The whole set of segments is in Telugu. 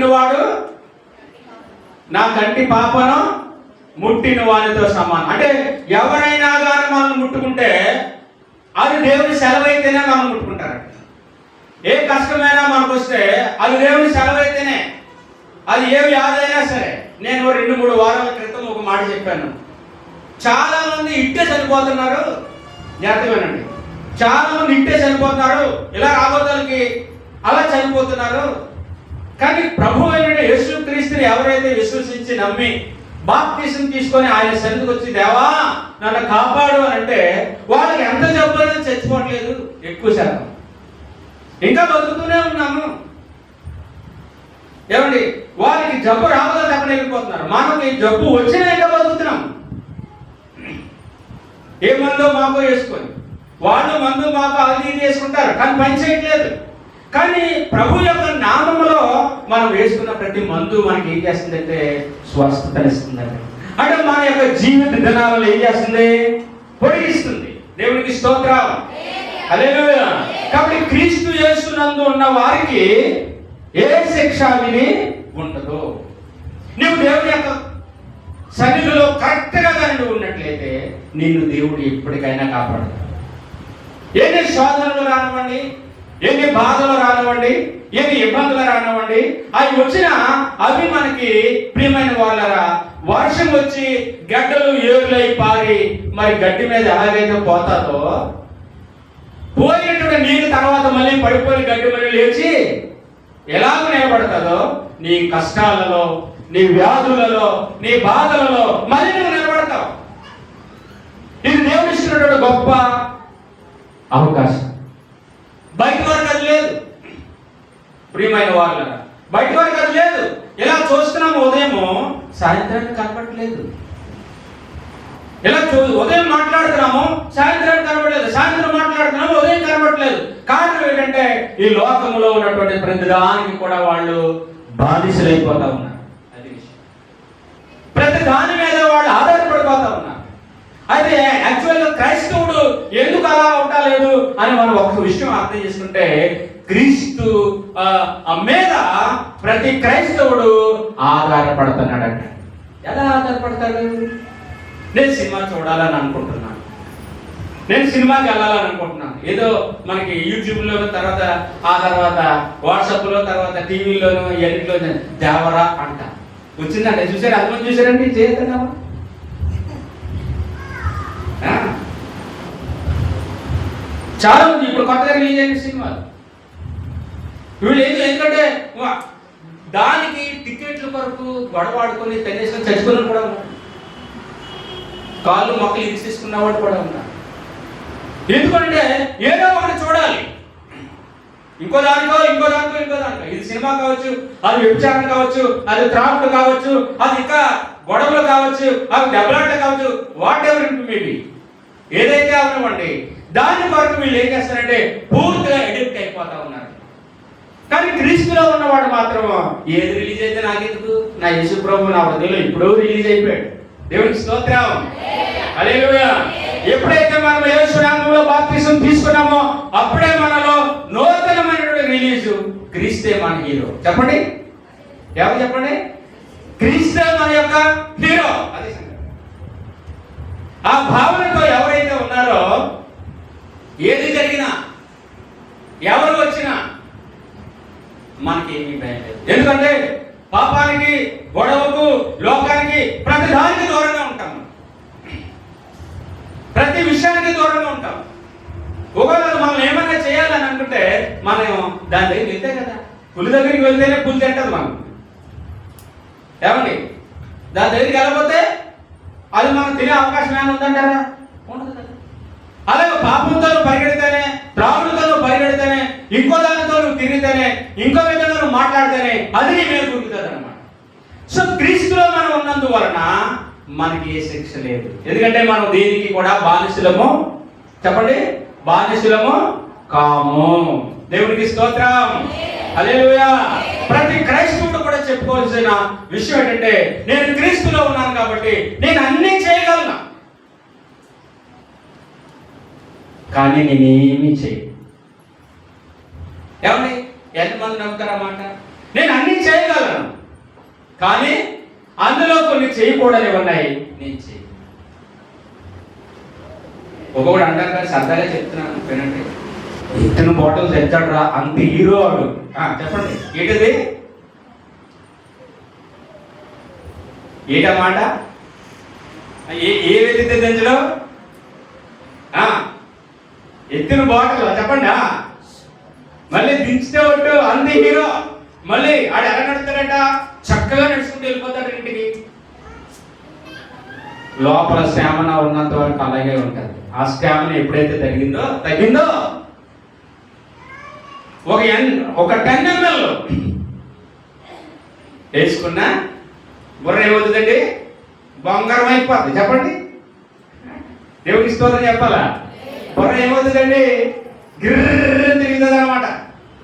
ముట్టినవాడు నా కంటి పాపను ముట్టిన వారితో సమానం. అంటే ఎవరైనా కానీ మనల్ని ముట్టుకుంటే అది దేవుని సెలవైతేనే మనం ముట్టుకుంటారంట. ఏ కష్టమైనా మనకు వస్తే అది దేవుని సెలవైతేనే, అది ఏ వ్యాధి అయినా సరే. నేను 2-3 వారాల క్రితం ఒక మాట చెప్పాను. చాలా మంది ఇట్టే చనిపోతున్నారు. జాగ్రత్తగానండి, చాలా మంది ఇట్టే చనిపోతున్నారు, ఇలా రాబోతాలకి అలా చనిపోతున్నారు. కానీ ప్రభు అయిన యేసుక్రీస్తుని ఎవరైతే విశ్వసించి నమ్మి బాప్తిసం తీసుకొని ఆయన సన్నిధికి వచ్చి దేవా నన్ను కాపాడు అని అంటే వాళ్ళకి ఎంత జబ్బు అనేది చచ్చిపోవట్లేదు. ఎక్కువ శాతం ఇంకా బతుకుతూనే ఉన్నాము. ఏమండి, వాళ్ళకి జబ్బు రావాలని అక్కడ వెళ్ళిపోతున్నారు. మనకి జబ్బు వచ్చినా ఇంకా బతుకుతున్నాం. ఏ మందో మాకో వేసుకొని, వాళ్ళు మందు మాకు అది వేసుకుంటారు కానీ పని చేయట్లేదు. కానీ ప్రభు యొక్క నామములో మనం వేసుకున్న ప్రతి మందు మనకి ఏం చేస్తుందంటే స్వస్థతనిస్తుందండి. అంటే మన యొక్క జీవిత దినాలలో ఏం చేస్తుంది? పొడిగిస్తుంది. దేవునికి స్తోత్రం, హల్లెలూయా. కాబట్టి క్రీస్తు యేసునందు ఉన్న వారికి ఏ శిక్ష విని ఉండదు. నువ్వు దేవుని యొక్క సన్నిధిలో కరెక్ట్గా కానీ నువ్వు ఉన్నట్లయితే నిన్ను దేవుడు ఎప్పటికైనా కాపాడతాడు. ఎన్ని శోధనలు రానివ్వండి, ఎన్ని బాధలు రానివ్వండి, ఎన్ని ఇబ్బందులు రానివ్వండి, అవి వచ్చినా అవి మనకి ప్రియమైన వాళ్ళరా, వర్షం వచ్చి గడ్డలు ఏరులై పారి మరి గడ్డి మీద ఎలాగైతే పోతాదో, పోయినటువంటి నీరు తర్వాత మళ్ళీ పడిపోయిన గడ్డి మళ్ళీ లేచి ఎలాగ నిలబడతాదో, నీ కష్టాలలో, నీ వ్యాధులలో, నీ బాధలలో మళ్ళీ నువ్వు నిలబడతావు. ఇది దేవుడు ఇస్తున్నటువంటి గొప్ప అవకాశం. బయట వారికి అది లేదు. ప్రియమైన వాళ్ళ బయట వారికి అది లేదు. ఇలా చూస్తున్నాము, ఉదయము సాయంత్రానికి కనపడలేదు. ఇలా ఉదయం మాట్లాడుతున్నాము, సాయంత్రానికి కనపడలేదు. సాయంత్రం మాట్లాడుతున్నాము, ఉదయం కనపడలేదు. కారణం ఏంటంటే ఈ లోకంలో ఉన్నటువంటి ప్రతి దానికి కూడా వాళ్ళు బాధితులైపోతా ఉన్నారు. అది ప్రతి దాని మీద వాళ్ళు ఆధారపడిపోతా ఉన్నారు. అయితే యాక్చువల్గా క్రైస్తవుడు ఎందుకు అలా ఉండలేదు అని మనం ఒక విషయం అర్థం చేసుకుంటే, క్రీస్తు మీద ప్రతి క్రైస్తవుడు ఆధారపడుతున్నాడంట. ఎలా ఆధారపడతాడు? నేను సినిమా చూడాలని అనుకుంటున్నాను, నేను సినిమాకి వెళ్ళాలని అనుకుంటున్నాను. ఏదో మనకి యూట్యూబ్లోను, తర్వాత ఆ తర్వాత వాట్సాప్లో, తర్వాత టీవీలోను, ఎన్నిట్లో దేవరా అంట వచ్చిందంట. చూసారు? అంతమంది చూసారండి? చేస్తున్నావా? చాలా మంది ఇప్పుడు కొత్తగా రిలీజ్ అయిన సినిమాలు వీళ్ళు ఎందుకంటే దానికి టికెట్ల కొరకు గొడవాడుకొని తెనేసుకొని చచ్చిపోయిన కూడా ఉన్నారు. కాళ్ళు మొక్కలు ఇరిసేసుకున్న వాడు కూడా ఉన్నారు. ఎందుకంటే ఏదో ఒకటి చూడాలి, ఇంకో దానికో. ఇది సినిమా కావచ్చు, అది వ్యభిచారం కావచ్చు, అది త్రాగుడు కావచ్చు, అది ఇంకా గొడవలు కావచ్చు, అవి దెబ్బలాటలు కావచ్చు, వాట్ ఎవర్ ఇట్ మేబీ, ఏదైతే అవనివ్వండి, దాని కొరకు వీళ్ళు ఏం చేస్తారంటే పూర్తిగా ఎడిక్ట్ అయిపోతా ఉన్నారు. కానీ క్రీస్తులో ఉన్నవాడు మాత్రం ఏది రిలీజ్ అయితే నాకెందుకు, నా యేసు ప్రభు నా హృదయంలో ఇప్పుడు రిలీజ్ అయిపోయాడు. దేవునికి స్తోత్రం, హల్లెలూయా. ఎప్పుడైతే మనం యేసు నామములో బాప్తిసం తీసుకున్నామో అప్పుడే మనలో నూతనమైనటువంటి రిలీజ్. క్రీస్తే మన హీరో. చెప్పండి, ఎవరు చెప్పండి? క్రీస్తే మన యొక్క హీరో. అది ఆ భావనతో ఎవరైతే ఉన్నారో ఏది జరిగినా, ఎవరు వచ్చినా మనకి ఏమీ భయం లేదు. ఎందుకంటే పాపానికి, గొడవకు, లోకానికి, ప్రతి దానికి దూరంగా ఉంటాం, ప్రతి విషయానికి దూరంగా ఉంటాం. ఒకవేళ మనం ఏమైనా చేయాలని అనుకుంటే మనం దాని దగ్గరికి వెళ్తే కదా, పులి దగ్గరికి వెళ్తేనే పులి తింటది మనం. ఏమండి, దాని దగ్గరికి వెళ్ళకపోతే అది మనం తినే అవకాశం ఏమైనా ఉందంటారా? ఉండదు కదా. అలాగే పాపంతో పరిగెడితేనే, త్రాగుడుతో పరిగెడితేనే, ఇంకో దానితో నువ్వు తిరిగితేనే, ఇంకో విధంగా నువ్వు మాట్లాడితేనే అది నీ మీద కుడుతుంది అన్నమాట. సో క్రీస్తులో మనం ఉన్నందువలన మనకి ఏ శిక్ష లేదు. ఎందుకంటే మనం దేనికి కూడా బానిసలము. చెప్పండి, బానిసలము కాము. దేవునికి స్తోత్రం, హల్లెలూయా. ప్రతి క్రైస్తవుడు కూడా చెప్పుకోవాల్సిన విషయం ఏంటంటే, నేను క్రీస్తులో ఉన్నాను కాబట్టి నేను అన్నీ చేయగలను, కానీ నేనేమీ చేయను. ఏమండి, ఎంతమంది నమ్ముతారు అన్నమాట? నేను అన్నీ చేయగలను, కానీ అందులో కొన్ని చేయకూడనివి ఉన్నాయి, నేను చేయ. ఒకడు అంటారు కానీ సరదాగా చెప్తున్నాను వినండి. ఇతను బాటిల్ తెచ్చాడు రా, అంత హీరో వాడు. చెప్పండి ఏంటది? ఏటమాట ఏ వ్యక్తి తెచ్చడం? ఎత్తిన బాటిల్ చెప్పండి. మళ్ళీ దించితే ఒట్టు అంత హీరో. మళ్ళీ ఆడు ఎలా నడుస్తాడట? చక్కగా నడుచుకుంటూ వెళ్ళిపోతాడు ఇంటికి. లోపల శ్యామన ఉన్నంత వరకు అలాగే ఉంటుంది. ఆ శ్యామన ఎప్పుడైతే తగ్గిందో ఒక 10 ml వేసుకున్నా బుర్ర ఏమవుతుందండి? బంగారం అయిపోతుంది. చెప్పండి, దేవుడికి స్తోత్రం చెప్పాలా? బుర్ర ఏమవుతుందండి? గిర్ర తిరుగుతుంది అనమాట.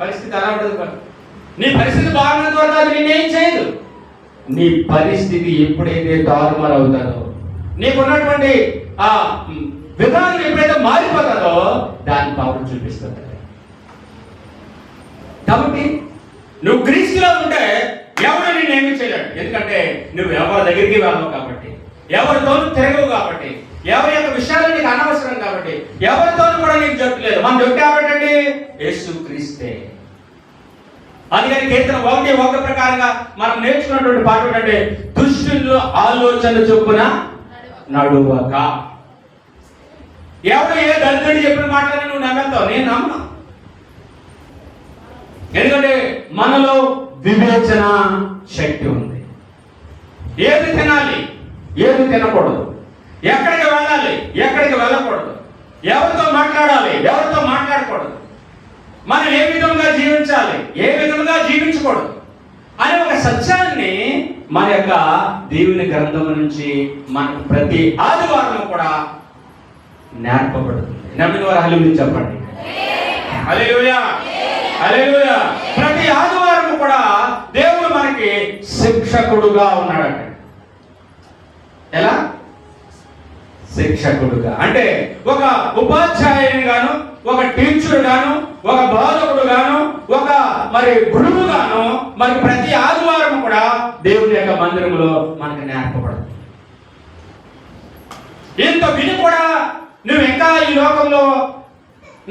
పరిస్థితి అలా ఉంటుంది. నీ పరిస్థితి బాగున్నంత వరకు అది నేనేం చేయదు. నీ పరిస్థితి ఎప్పుడైతే తారుమారు అవుతుందో, నీకున్నటువంటి ఆ విధానం ఎప్పుడైతే మారిపోతుందో దాని పవర్ చూపిస్తుంది. కాబట్టి నువ్వు క్రీస్తులో ఉంటే ఎవరు నిన్నేమీ చేయలేడు. ఎందుకంటే నువ్వు ఎవరి దగ్గరికి వెళ్ళవు కాబట్టి, ఎవరితోనూ తిరగవు కాబట్టి, ఎవరి యొక్క విషయాలు నీకు అనవసరం కాబట్టి, ఎవరితోనూ కూడా నీకు జట్టు లేదు. మన జట్టు ఎవరండి? యేసు క్రీస్తే. అందుకని కీర్తన 1:1 ప్రకారంగా మనం నేర్చుకున్నటువంటి పాట ఏంటంటే, దుష్టుల్లో ఆలోచన చొప్పున నడువక. ఎవరు ఏ దరిద్రుడు చెప్పిన మాటలని నువ్వు నమ్మేస్తావు, నేను నమ్మను. ఎందుకంటే మనలో వివేచన శక్తి ఉంది. ఏది తినాలి, ఏది తినకూడదు, ఎక్కడికి వెళ్ళాలి, ఎక్కడికి వెళ్ళకూడదు, ఎవరితో మాట్లాడాలి, ఎవరితో మాట్లాడకూడదు, మనం ఏ విధంగా జీవించాలి, ఏ విధంగా జీవించకూడదు అనే ఒక సత్యాన్ని మన యొక్క దేవుని గ్రంథం నుంచి మనకు ప్రతి ఆదివారం కూడా నేర్పబడుతుంది. నమ్మిన వారు హల్లెలూయా చెప్పండి. హల్లెలూయా, హల్లెలూయా. ప్రతి ఆదివారం కూడా దేవుడు మనకి శిక్షకుడుగా ఉన్నాడట. ఎలా? శిక్షకుడుగా అంటే ఒక ఉపాధ్యాయుని గాను, ఒక టీచర్ గాను, ఒక బోధకుడు గాను, ఒక గురువు గాను మరి ప్రతి ఆదివారం కూడా దేవుని యొక్క మందిరంలో మనకు నేర్పబడుతుంది. ఇంత విని కూడా నువ్వు ఇంకా ఈ లోకంలో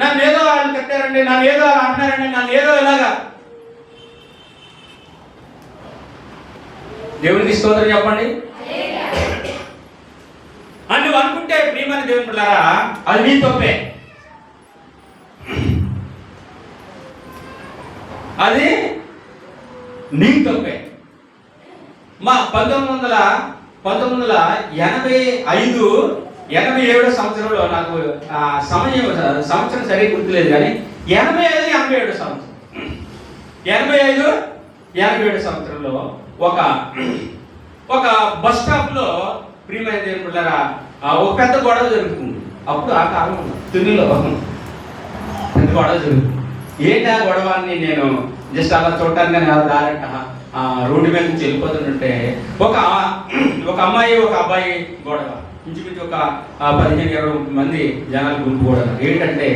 నన్ను ఏదో వాళ్ళు తిట్టారండి, నన్ను ఏదో అంటున్నారండి, నన్ను ఏదో ఇలాగా. దేవునికి స్తోత్రం చెప్పండి. అని నువ్వు అనుకుంటే ప్రియమైన దేవుని పిల్లారా, అది నీ తప్పే. అది నీ తప్పే. మా 1987 సంవత్సరంలో నాకు సంవత్సరం సరిగ్గా గుర్తులేదు కానీ 85-87 సంవత్సరం 85-87 సంవత్సరంలో ఒక బస్ స్టాప్ లో ప్రియమైన దేవుని పిల్లారా ఒక పెద్ద గొడవ జరుగుతుంది. అప్పుడు ఆ కాలం తునిలో పెద్ద గొడవ జరుగుతుంది. ఏంటి ఆ గొడవాన్ని నేను జస్ట్ అలా చూడటానికి డైరెక్ట్ రోడ్డు మీద నుంచి వెళ్ళిపోతుంటే ఒక అమ్మాయి ఒక అబ్బాయి గొడవ, ఇంచుమించు ఒక 15-20 మంది జనాలు గుంపు గొడవ. ఏంటంటే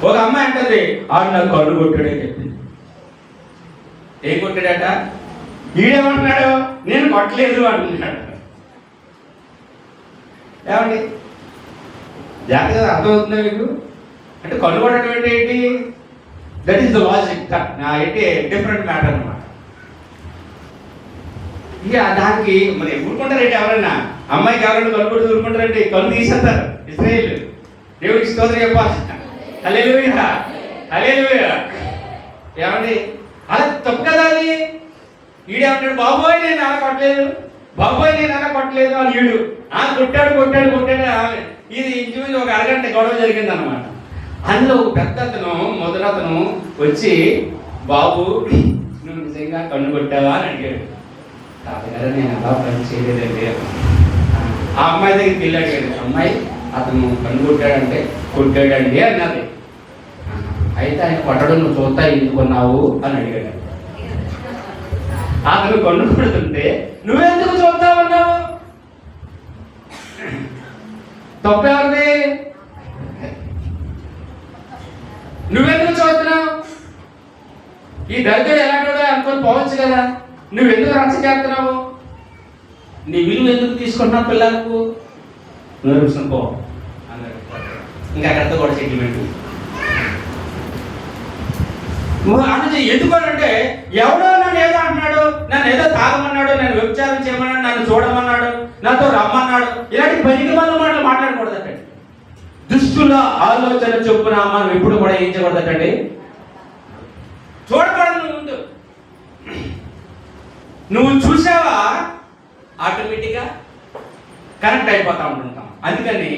ఒక అమ్మాయి అంటది, ఆడు నాకు కళ్ళు కొట్టాడని చెప్పింది. ఏం కొట్టాడట? ఈడేమంటున్నాడు, నేను కొట్టలేదు అంటున్నాడు. ఏమండి జాగ్రత్త అర్థమవుతుందా మీకు? అంటే కళ్ళు కొట్టడం అంటే ఏంటి? That is the logic. ఏంటి డిఫరెంట్ మ్యాటర్ అనమాట. ఇక దానికి మరి ఊరుకుంటారంటే ఎవరన్నా అమ్మాయికి ఎవరైనా కళ్ళు కొట్టి ఊరుకుంటారంటే కళ్ళు తీసేస్తారు ఇశ్రాయేలు. దేవుడికి స్తోత్రం చెప్పాలి. హల్లెలూయా, హల్లెలూయా. ఏమండి అలా తప్పు కదా అది. ఈడేమంటాడు, బాబోయ్ నేను అలా కొట్టలేదు, బాబోయ్ నేను అలా కొట్టలేదు అని ఈడు కొట్టాడు. ఇది ఇంచుమించు ఒక అరగంట గొడవ జరిగింది అనమాట. అందులో ఒక పెద్దతను మొదలతను వచ్చి, బాబు నువ్వు నిజంగా కన్ను కొట్టావా అని అడిగాడు. కాదు నేను అలా పని చేయలేదండి. ఆ అమ్మాయి దగ్గరికి వెళ్ళి అడిగాడు, అమ్మాయి అతను కన్ను కొట్టాడండి అన్నది. అయితే ఆయన కొట్టడం నువ్వు చూస్తా ఎందుకున్నావు అని అడిగాడు. అతను కన్ను కొడుతుంటే నువ్వెందుకు చూస్తా ఉన్నావు? తప్పేవారిది, నువ్వెందుకు చూస్తున్నావు? ఈ దరిద్రుడు ఎలాంటి అనుకొని పోవచ్చు కదా. నువ్వు ఎందుకు రచ్చ చేస్తున్నావు? నీ విలువ ఎందుకు తీసుకుంటున్నావు పిల్లలకు? నువ్వు పో అన్నాడు. ఇంకా అక్కడితో కూడా సెటిల్మెంట్. ఎందుకనంటే ఎవడో నన్ను ఏదో అంటున్నాడు, నన్ను ఏదో తాగమన్నాడు, నన్ను వ్యభిచారం చేయమన్నాడు, నన్ను చూడమన్నాడు, నాతో రమ్మన్నాడు, ఇలాంటి పనికి మాటలు మాట్లాడకూడదటండి. దుష్టుల ఆలోచన చొప్పున మనం ఎప్పుడు కూడా ఏం చేయకూడదటండి, చూడకూడదు. ముందు నువ్వు చూసావా ఆటోమేటిక్గా కనెక్ట్ అయిపోతా ఉంటుంటాం. అందుకని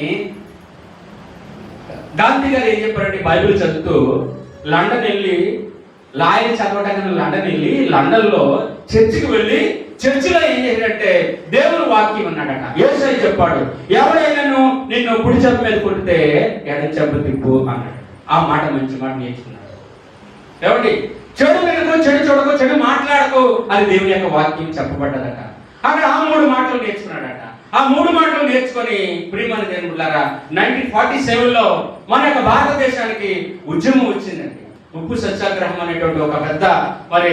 గాంధీ గారు ఏం చెప్పారంటే, బైబిల్ చదువుతూ లండన్ వెళ్ళి లాయర్ చదవడానికి లండన్ వెళ్ళి లండన్లో చర్చికి వెళ్ళి చర్చిలో ఏం చేశాడంటే దేవుని వాక్యం అన్నాడట. యేసయ్య చెప్పాడు, ఎవరైనా నిన్ను కుడి చెంప మీద కొడితే ఎడ చెంప తిప్పు అన్నాడు. ఆ మాట మంచి మాట నేర్చుకున్నాడు. ఏమండి, చెడు వినకు, చెడు చూడకు, చెడు మాట్లాడకు అని దేవుని యొక్క వాక్యం చెప్పబడ్డదట. అక్కడ ఆ 3 మాటలు నేర్చుకున్నాడట. ఆ 3 మాటలు నేర్చుకొని ప్రియమైన దేవులారా 1947లో మన యొక్క భారతదేశానికి ఉద్యమం వచ్చిందండి. ఉప్పు సత్యాగ్రహం అనేటువంటి ఒక పెద్ద మరి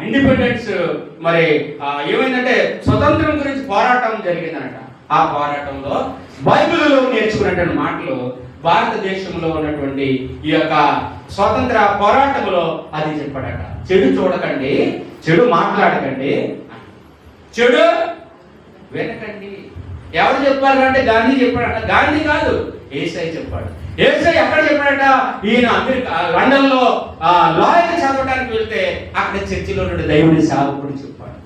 ఇండిపెండెన్స్ మరి ఏమైందంటే స్వతంత్రం గురించి పోరాటం జరిగిందనట. ఆ పోరాటంలో బైబిల్లో నేర్చుకున్నటువంటి మాటలు భారతదేశంలో ఉన్నటువంటి ఈ యొక్క స్వతంత్ర పోరాటంలో అది చెప్పాడట. చెడు చూడకండి, చెడు మాట్లాడకండి, చెడు వినకండి. ఎవరు చెప్పారు అంటే గాంధీ చెప్పాడట. గాంధీ కాదు, యేసయ్య చెప్పాడు. యేసయ్య ఎక్కడ చెప్పాడట? ఈయన అమెరికా లండన్లో లాయర్ చదవడానికి వెళ్తే అక్కడ చర్చిలో నుండి దేవుని సేవకుడు చెప్పాడు,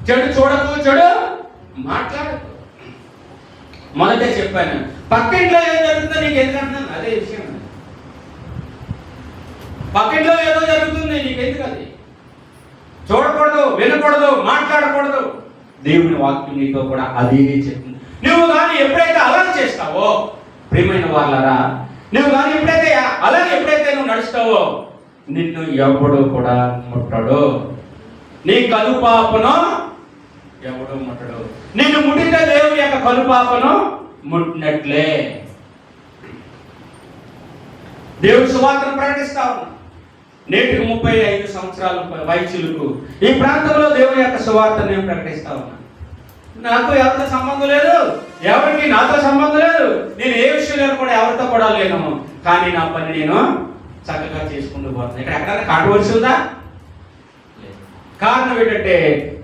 చెడు చూడకు, చెడు మాట్లాడకు. మొదటే చెప్పాను, పక్కింట్లో ఏదో జరుగుతుందో నీకు ఎందుకంటున్నాను, అదే విషయం. పక్కింట్లో ఏదో జరుగుతుంది, నీకెందుకు? అది చూడకూడదు, వినకూడదు, మాట్లాడకూడదు. దేవుని వాక్యం నీతో కూడా అదే చెప్తుంది. నువ్వు కానీ ఎప్పుడైతే అలా చేస్తావో ప్రియమైన వాళ్ళరా, నువ్వు కానీ ఎప్పుడైతే నువ్వు నడుస్తావో నిన్ను ఎవడు కూడా ముట్టడు. నీ కనుపాపను ఎవడు ముట్టడు. నిన్ను ముట్టితే దేవుని యొక్క కనుపాపను ముట్టినట్లే. దేవుడి సువార్తను ప్రకటిస్తా ఉన్నా. నేటికి 35 సంవత్సరాల వయసులకు ఈ ప్రాంతంలో దేవుని యొక్క సువార్త నేను ప్రకటిస్తా ఉన్నా. నాకు ఎవరితో సంబంధం లేదు, ఎవరికి నాతో సంబంధం లేదు, నేను ఏ విషయంలో కూడా ఎవరితో కూడా లేను. కానీ నా పని నేను చక్కగా చేసుకుంటూ పోతాను. ఇక్కడ ఎక్కడైనా కాంట్రవర్సీ ఉందా? కారణం ఏంటంటే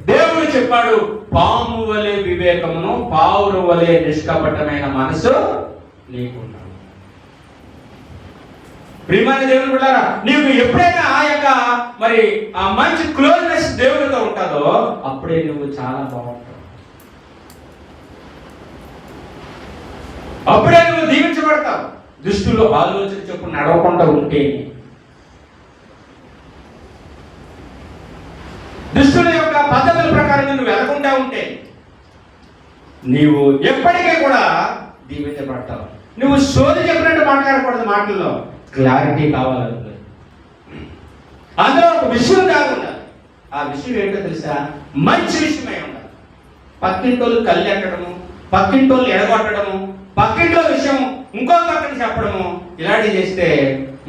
దేవుడు చెప్పాడు, పాము వలె వివేకమును పావురు వలె నిష్కపటమైన మనసు నీకున్నాడు. ప్రియమైన దేవుని బిడ్డలారా, నీకు ఎప్పుడైనా ఆ యొక్క మరి ఆ మంచి క్లోజ్నెస్ దేవుడితో ఉంటుందో అప్పుడే నువ్వు చాలా బాగుంటావు. అప్పుడే నువ్వు దీవించబడతావు. దుష్టులు ఆలోచన చొప్పున నడవకుండా ఉంటే, దుష్టుల యొక్క పద్ధతుల ప్రకారం నువ్వు వెళ్లకుండా ఉంటే నీవు ఎప్పటికీ కూడా దీవించబడతావు. నువ్వు సోది చెప్పినట్టు మాట్లాడకూడదు. మాటల్లో క్లారిటీ కావాలంటే అందులో ఒక విషయం కాకుండా, ఆ విషయం ఏంటో తెలుసా? మంచి విషయమై ఉండాలి. పక్కింటోళ్ళు కళ్ళెట్టడము, పక్కింటోళ్ళు ఎడగొట్టడము, పక్కింటో విషయం ఇంకో పక్కన చెప్పడము, ఇలాంటివి చేస్తే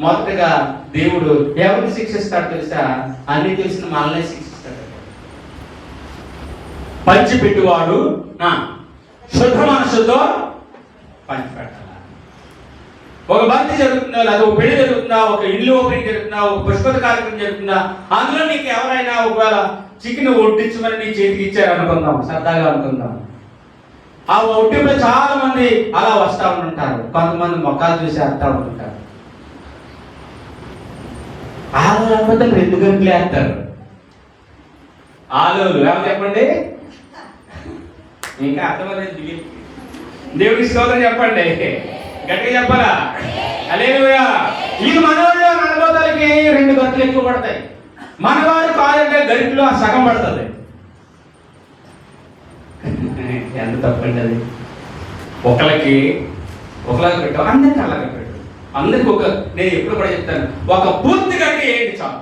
మొదటగా దేవుడు ఎవరిని శిక్షిస్తాడు తెలుసా? అన్ని తెలిసిన మనల్ని శిక్షిస్తాడు. పంచిపెట్టువాడు శుద్ధ మనసుతో పంచిపెట్టాలి. ఒక భక్తి జరుగుతుందా, లేదా ఒక పెళ్లి జరుగుతుందా, ఒక ఇల్లు ఓపెనింగ్ జరుగుతుందా, ఒక పుష్పత కార్యక్రమం జరుగుతుందా, అందులో నీకు ఎవరైనా ఒకవేళ చికెన్ వడ్డించమని నీ చేతికి ఇచ్చారు అనుకుందాం, సరదాగా అనుకుందాం. ఆ ఒడ్డుపై చాలా మంది అలా వస్తూ ఉంటారు. కొంతమంది మొక్కలు చూసి వస్తూ ఉంటుంటారు. ఆలు లేకపోతే 2 గంటలు వేస్తారు. ఆలోలు ఏమో చెప్పండి, ఇంకా అర్థమవుతుంది. దేవుడి స్తోత్రం చెప్పండి, గట్టిగా చెప్పాలా? హల్లెలూయా. ఈ మనవాళ్ళు మనబోతాలకి 2 గంటలు ఎక్కువ పడతాయి. మనవాడు కాదంటే గరిటలో ఆ సగం పడుతుంది. ఎంత తప్పండి అది. ఒకరికి పెట్టు, అందరికి అలాగే పెట్టు. అందరికి నేను ఎప్పుడు కూడా చెప్తాను, ఒక పూర్తి గంట ఏంటి చాలు.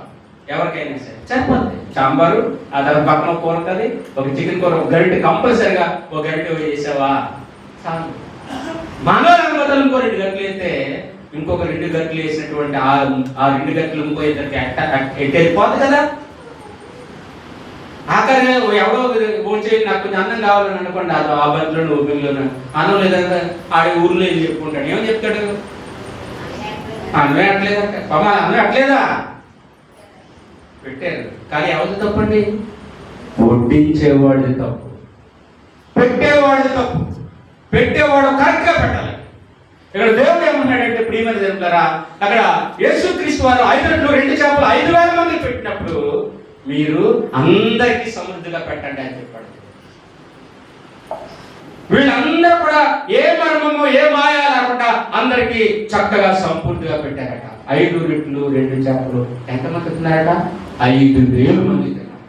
ఎవరికైనా సరే సరిపోతుంది. సాంబారు, ఆ తర్వాత పక్కన కూర ఉంటుంది, ఒక చికెన్ కూర, ఒక గరిటె కంపల్సరిగా ఒక గరిటె చేసావా చాలు. మనలో అనుమతులు 2 గంటలు అయితే ఇంకొక 2 గట్లు వేసినటువంటి ఆ 2 గట్లు ఇంకో ఇద్దరికి ఎట్టేరిపోతుంది కదా. ఆఖరి ఎవరో వచ్చి నాకు కొంచెం అన్నం కావాలని అనుకోండి, ఆ బంతిలోను ఊపిలోను అన్నం లేదంటే ఆడి ఊర్లో ఏం చెప్పుకుంటాడు, ఏమని చెప్తాడు? అన్నమే అట్లేదంట, పాప అన్నమే అట్లేదా పెట్టారు. కానీ ఎవరిది తప్పండి? వడ్డించేవాడిది తప్పు, పెట్టేవాడిది తప్పు. పెట్టేవాడు కరెక్ట్గా పెట్టాలి. ఇక్కడ దేవుడు ఏమన్నాడంటే, ప్రియమైన జరుగుతారా, అక్కడ యేసుక్రీస్తు వారు 5 రొట్టెలు 2 చేపలు 5,000 మందికి పెట్టినప్పుడు మీరు అందరికీ సమృద్ధిగా పెట్టండి అని చెప్పాడు. వీళ్ళందరూ కూడా ఏ మర్మము ఏ మాయ లేకుండా అందరికీ చక్కగా సంపూర్తిగా పెట్టారట. 5 రొట్టెలు 2 చేపలు ఎంతమంది తిన్నారట? 5,000 మంది తిన్నారు.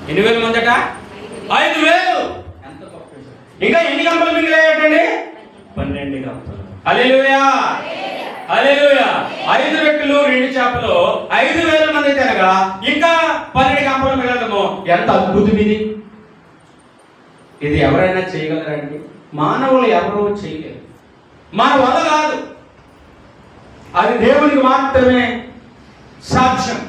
ఎన్ని వేల మంది అట? 5,000. ఎంత గొప్ప. ఇంకా ఎన్ని గంపలు మిగిలాయటండి? 12 గంపలు. హల్లెలూయా, హల్లెలూయా. 5 రొట్టెలు 2 చేపలు 5,000 మంది తినగా ఇంకా 12 గంపలు మిగలడము ఎంత అద్భుతం ఇది. ఇది ఎవరైనా చేయగలరండి? మానవులు ఎవరో చేయలేరు, మన వల్ల కాదు, అది దేవునికి మాత్రమే సాధ్యం.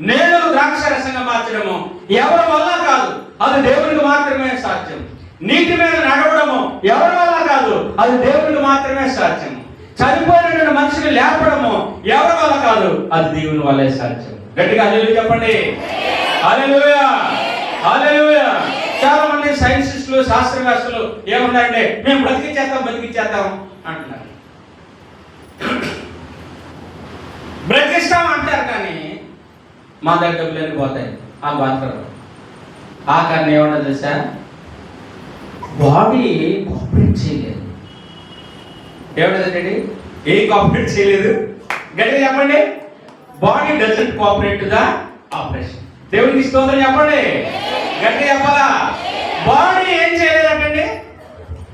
నేను ద్రాక్ష రసంగా మార్చడము ఎవరి వల్ల కాదు, అది దేవునికి మాత్రమే సాధ్యం. నీటి మీద నడవడము ఎవరి వల్ల కాదు, అది దేవునికి మాత్రమే సాధ్యం. చనిపోయిన మనిషిని లేపడము ఎవరి వల్ల కాదు, అది దేవుని వల్లే సాధ్యం. గట్టిగా హల్లెలూయా చెప్పండి. హల్లెలూయా, హల్లెలూయా. చాలా మంది సైంటిస్టులు శాస్త్రవేత్తలు ఏమన్నారంటే, మేము బతికిచ్చేద్దాం అంటున్నారు. బ్రతికిస్తాం అంటారు, కానీ మా దగ్గర డబ్బులు పోతాయి ఆ బాత్రూంలో. ఆ కారణం ఏమన్నా తెలుసా? బాడీ కోఆపరేట్ చేయలేదు. ఏమిటండి? ఏం కోఆపరేట్ చేయలేదు? గట్టిగా చెప్పండి. Body doesn't cooperate to the operation. దేవుడికి స్తోత్రం చెప్పండి. గట్టిగా చెప్పాలా? బాడీ ఏం చేయలేదంటండి?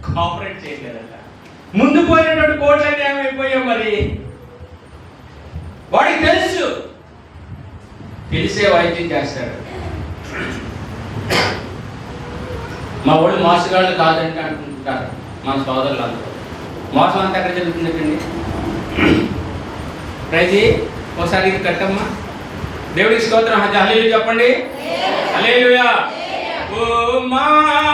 కోఆపరేట్ చేయలేదట. ముందు పోయినటువంటి కోట్లన్నీ ఏమైపోయాం మరి? వాడికి తెలుసు, తెలిసే వైద్యం చేస్తాడు. మా వాడు మోసగాళ్ళు కాదంటే అనుకుంటారు మా సోదరులు అందరూ. మోసం అంతా ఎక్కడ జరుగుతుందండి? ప్రైజీ ఒకసారి ఇది కట్టమ్మా. దేవుడికి స్తోత్రం. హల్లెలూయా చెప్పండి. హల్లెలూయా. ఓ మా